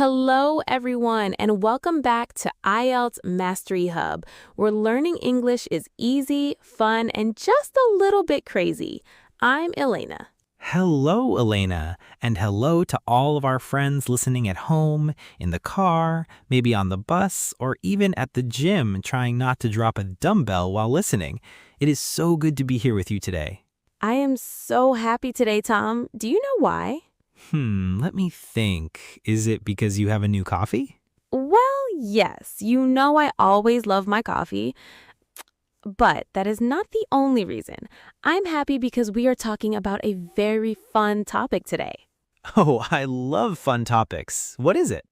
Hello, everyone, and welcome back to IELTS Mastery Hub, where learning English is easy, fun, and just a little bit crazy. I'm Elena. Hello, Elena, and hello to all of our friends listening at home, in the car, maybe on the bus, or even at the gym trying not to drop a dumbbell while listening. It is so good to be here with you today. I am so happy today, Tom. Do you know why? Let me think. Is it because you have a new coffee? Well, yes, you know I always love my coffee. But that is not the only reason. I'm happy because we are talking about a very fun topic today. Oh, I love fun topics. What is it?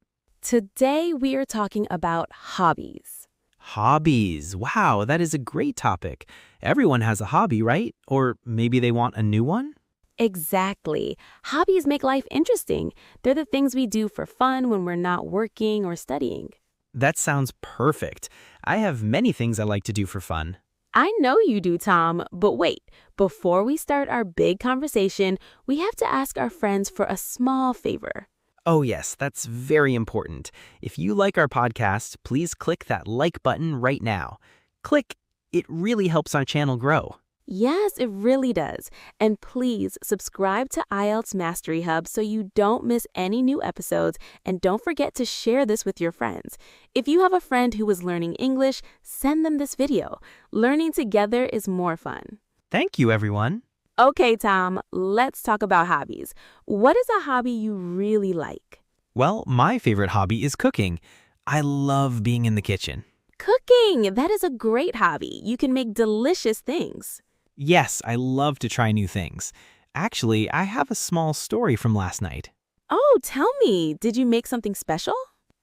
Today we are talking about hobbies. Hobbies. Wow, that is a great topic. Everyone has a hobby, right? Or maybe they want a new one? Exactly. Hobbies make life interesting. They're the things we do for fun when we're not working or studying. That sounds perfect. I have many things I like to do for fun. I know you do, Tom, but wait. Before we start our big conversation, we have to ask our friends for a small favor. Oh yes, that's very important. If you like our podcast, please click that like button right now. Click. It really helps our channel grow. Yes, it really does. And please subscribe to IELTS Mastery Hub so you don't miss any new episodes, and don't forget to share this with your friends. If you have a friend who is learning English, send them this video. Learning together is more fun. Thank you, everyone. Okay, Tom, let's talk about hobbies. What is a hobby you really like? Well, my favorite hobby is cooking. I love being in the kitchen. Cooking! That is a great hobby. You can make delicious things. Yes, I love to try new things. Actually, I have a small story from last night. Oh, tell me, did you make something special?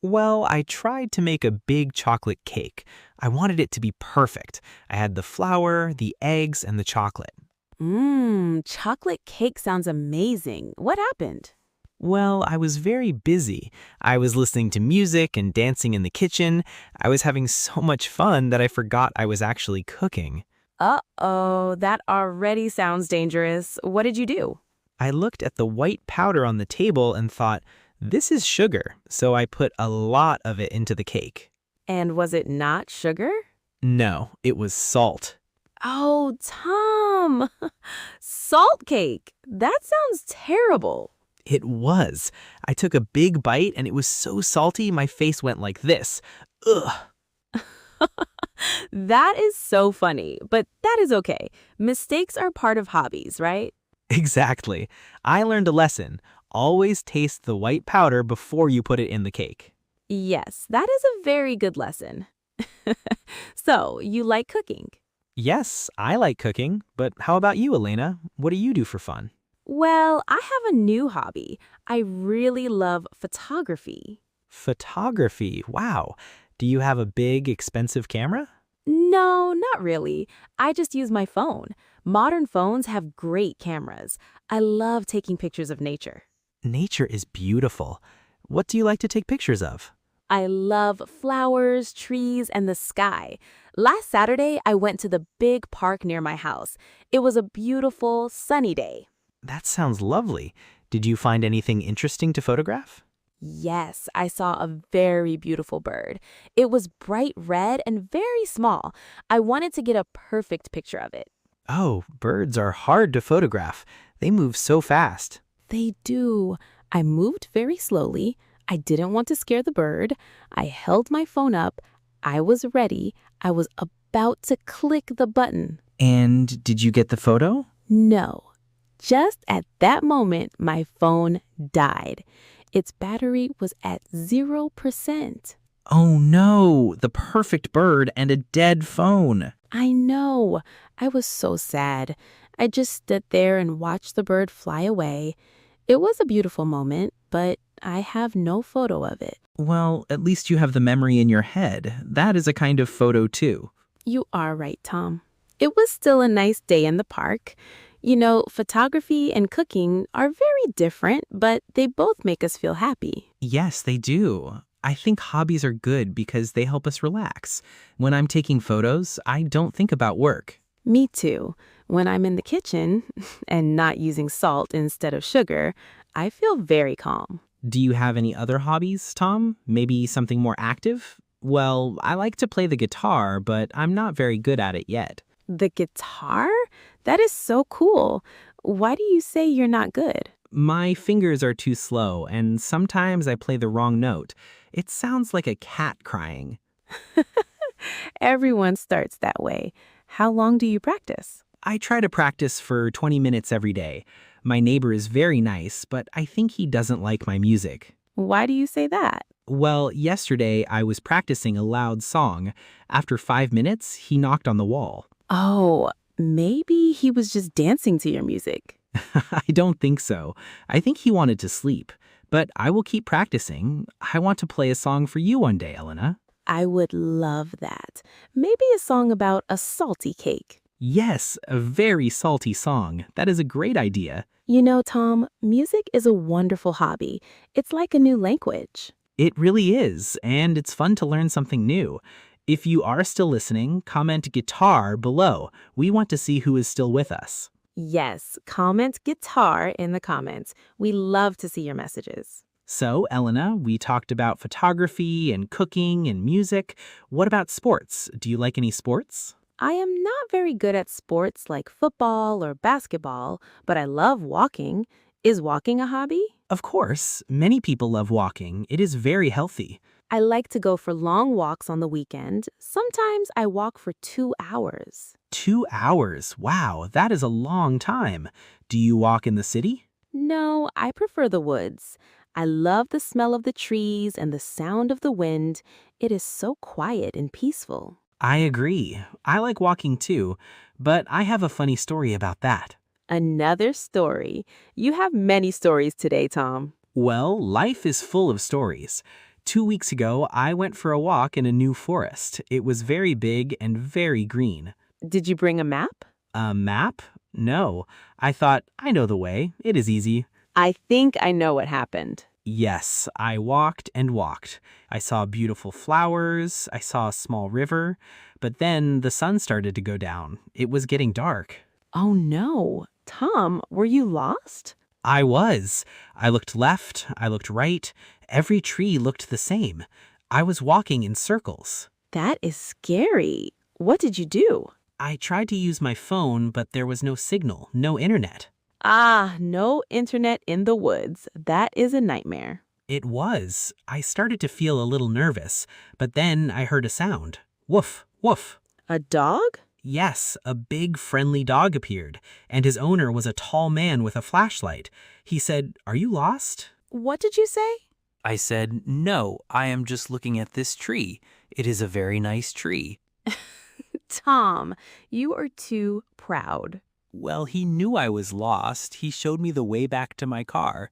Well, I tried to make a big chocolate cake. I wanted it to be perfect. I had the flour, the eggs, and the chocolate. Chocolate cake sounds amazing. What happened? Well, I was very busy. I was listening to music and dancing in the kitchen. I was having so much fun that I forgot I was actually cooking. Uh-oh, that already sounds dangerous. What did you do? I looked at the white powder on the table and thought, this is sugar, so I put a lot of it into the cake. And was it not sugar? No, it was salt. Oh, Tom! Salt cake! That sounds terrible. It was. I took a big bite and it was so salty my face went like this. Ugh. That is so funny, but that is okay. Mistakes are part of hobbies, right? Exactly. I learned a lesson. Always taste the white powder before you put it in the cake. Yes, that is a very good lesson. So, you like cooking? Yes, I like cooking, but how about you, Elena? What do you do for fun? Well, I have a new hobby. I really love photography. Photography. Wow. Do you have a big, expensive camera? No, not really. I just use my phone. Modern phones have great cameras. I love taking pictures of nature. Nature is beautiful. What do you like to take pictures of? I love flowers, trees, and the sky. Last Saturday, I went to the big park near my house. It was a beautiful, sunny day. That sounds lovely. Did you find anything interesting to photograph? Yes, I saw a very beautiful bird. It was bright red and very small. I wanted to get a perfect picture of it. Oh, birds are hard to photograph. They move so fast. They do. I moved very slowly. I didn't want to scare the bird. I held my phone up. I was ready. I was about to click the button. And did you get the photo? No. Just at that moment, my phone died. Its battery was at 0%. Oh no, the perfect bird and a dead phone. I know. I was so sad. I just stood there and watched the bird fly away. It was a beautiful moment, but I have no photo of it. Well, at least you have the memory in your head. That is a kind of photo too. You are right, Tom. It was still a nice day in the park. You know, photography and cooking are very different, but they both make us feel happy. Yes, they do. I think hobbies are good because they help us relax. When I'm taking photos, I don't think about work. Me too. When I'm in the kitchen and not using salt instead of sugar, I feel very calm. Do you have any other hobbies, Tom? Maybe something more active? Well, I like to play the guitar, but I'm not very good at it yet. The guitar? That is so cool. Why do you say you're not good? My fingers are too slow, and sometimes I play the wrong note. It sounds like a cat crying. Everyone starts that way. How long do you practice? I try to practice for 20 minutes every day. My neighbor is very nice, but I think he doesn't like my music. Why do you say that? Well, yesterday I was practicing a loud song. After 5 minutes, he knocked on the wall. Oh, maybe he was just dancing to your music. I don't think so. I think he wanted to sleep. But I will keep practicing. I want to play a song for you one day, Elena. I would love that. Maybe a song about a salty cake. Yes, a very salty song. That is a great idea. You know, Tom, music is a wonderful hobby. It's like a new language. It really is, and it's fun to learn something new. If you are still listening, comment guitar below. We want to see who is still with us. Yes, comment guitar in the comments. We love to see your messages. So, Elena, we talked about photography and cooking and music. What about sports? Do you like any sports? I am not very good at sports like football or basketball, but I love walking. Is walking a hobby? Of course, many people love walking. It is very healthy. I like to go for long walks on the weekend. Sometimes I walk for 2 hours. 2 hours? Wow, that is a long time. Do you walk in the city? No, I prefer the woods. I love the smell of the trees and the sound of the wind. It is so quiet and peaceful. I agree. I like walking too, but I have a funny story about that. Another story. You have many stories today, Tom. Well, life is full of stories. 2 weeks ago, I went for a walk in a new forest. It was very big and very green. Did you bring a map? A map? No. I thought, I know the way. It is easy. I think I know what happened. Yes, I walked and walked. I saw beautiful flowers. I saw a small river. But then the sun started to go down. It was getting dark. Oh no. Tom, were you lost? I was. I looked left. I looked right. Every tree looked the same. I was walking in circles. That is scary. What did you do? I tried to use my phone, but there was no signal, no internet. Ah, no internet in the woods. That is a nightmare. It was. I started to feel a little nervous, but then I heard a sound. Woof, woof. A dog? Yes, a big friendly dog appeared, and his owner was a tall man with a flashlight. He said, "Are you lost?" What did you say? I said, "No, I am just looking at this tree. It is a very nice tree." Tom, you are too proud. Well, he knew I was lost. He showed me the way back to my car.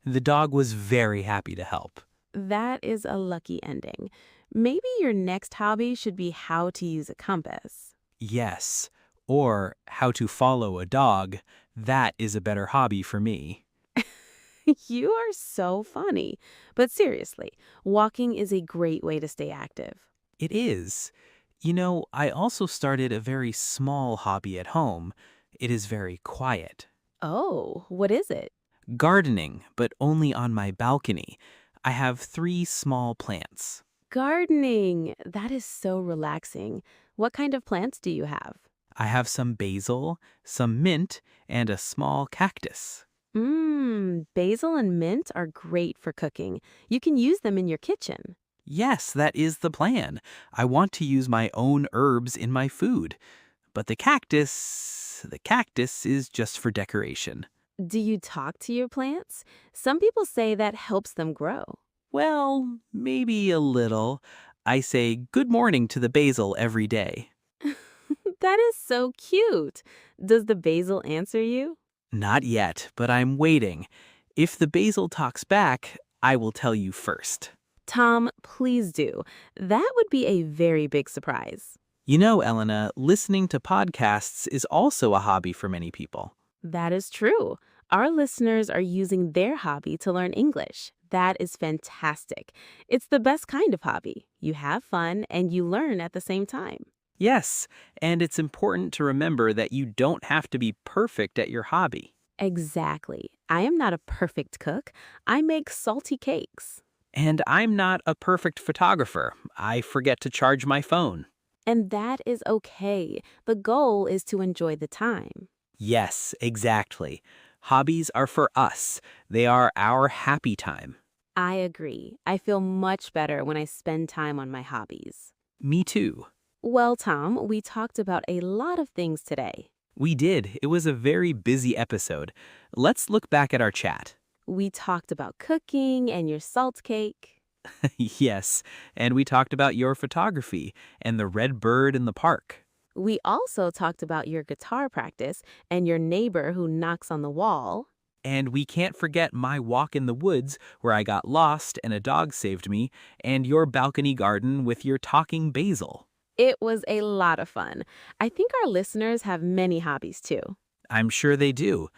The dog was very happy to help. That is a lucky ending. Maybe your next hobby should be how to use a compass. Yes, or how to follow a dog. That is a better hobby for me. You are so funny. But seriously, walking is a great way to stay active. It is. You know, I also started a very small hobby at home. It is very quiet. Oh, what is it? Gardening, but only on my balcony. I have 3 small plants. Gardening. That is so relaxing. What kind of plants do you have? I have some basil, some mint, and a small cactus. Basil and mint are great for cooking. You can use them in your kitchen. Yes, that is the plan. I want to use my own herbs in my food. But the cactus is just for decoration. Do you talk to your plants? Some people say that helps them grow. Well, maybe a little. I say good morning to the basil every day. That is so cute. Does the basil answer you? Not yet, but I'm waiting. If the basil talks back, I will tell you first. Tom, please do. That would be a very big surprise. You know, Elena, listening to podcasts is also a hobby for many people. That is true. Our listeners are using their hobby to learn English. That is fantastic. It's the best kind of hobby. You have fun and you learn at the same time. Yes, and it's important to remember that you don't have to be perfect at your hobby. Exactly. I am not a perfect cook. I make salty cakes. And I'm not a perfect photographer. I forget to charge my phone. And that is okay. The goal is to enjoy the time. Yes, exactly. Hobbies are for us. They are our happy time. I agree. I feel much better when I spend time on my hobbies. Me too. Well, Tom, we talked about a lot of things today. We did. It was a very busy episode. Let's look back at our chat. We talked about cooking and your salt cake. Yes, and we talked about your photography and the red bird in the park. We also talked about your guitar practice and your neighbor who knocks on the wall. And we can't forget my walk in the woods where I got lost and a dog saved me, and your balcony garden with your talking basil. It was a lot of fun. I think our listeners have many hobbies too. I'm sure they do.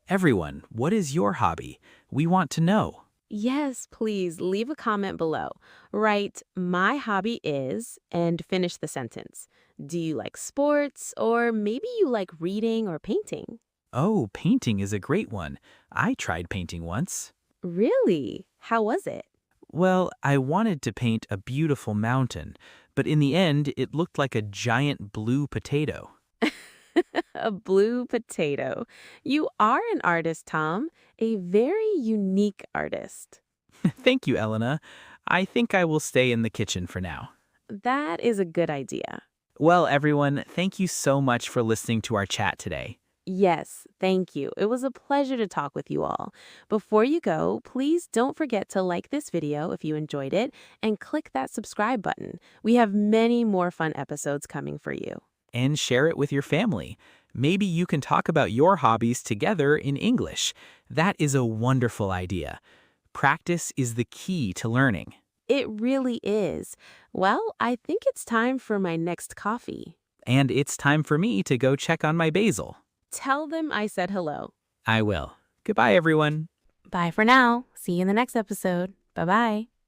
Everyone, what is your hobby? We want to know. Yes, please leave a comment below. Write, my hobby is, and finish the sentence. Do you like sports, or maybe you like reading or painting? Oh, painting is a great one. I tried painting once. Really? How was it? Well, I wanted to paint a beautiful mountain, but in the end, it looked like a giant blue potato. A blue potato. You are an artist, Tom. A very unique artist. Thank you, Elena. I think I will stay in the kitchen for now. That is a good idea. Well, everyone, thank you so much for listening to our chat today. Yes, thank you. It was a pleasure to talk with you all. Before you go, please don't forget to like this video if you enjoyed it and click that subscribe button. We have many more fun episodes coming for you. And share it with your family. Maybe you can talk about your hobbies together in English. That is a wonderful idea. Practice is the key to learning. It really is. Well, I think it's time for my next coffee. And it's time for me to go check on my basil. Tell them I said hello. I will. Goodbye, everyone. Bye for now. See you in the next episode. Bye-bye.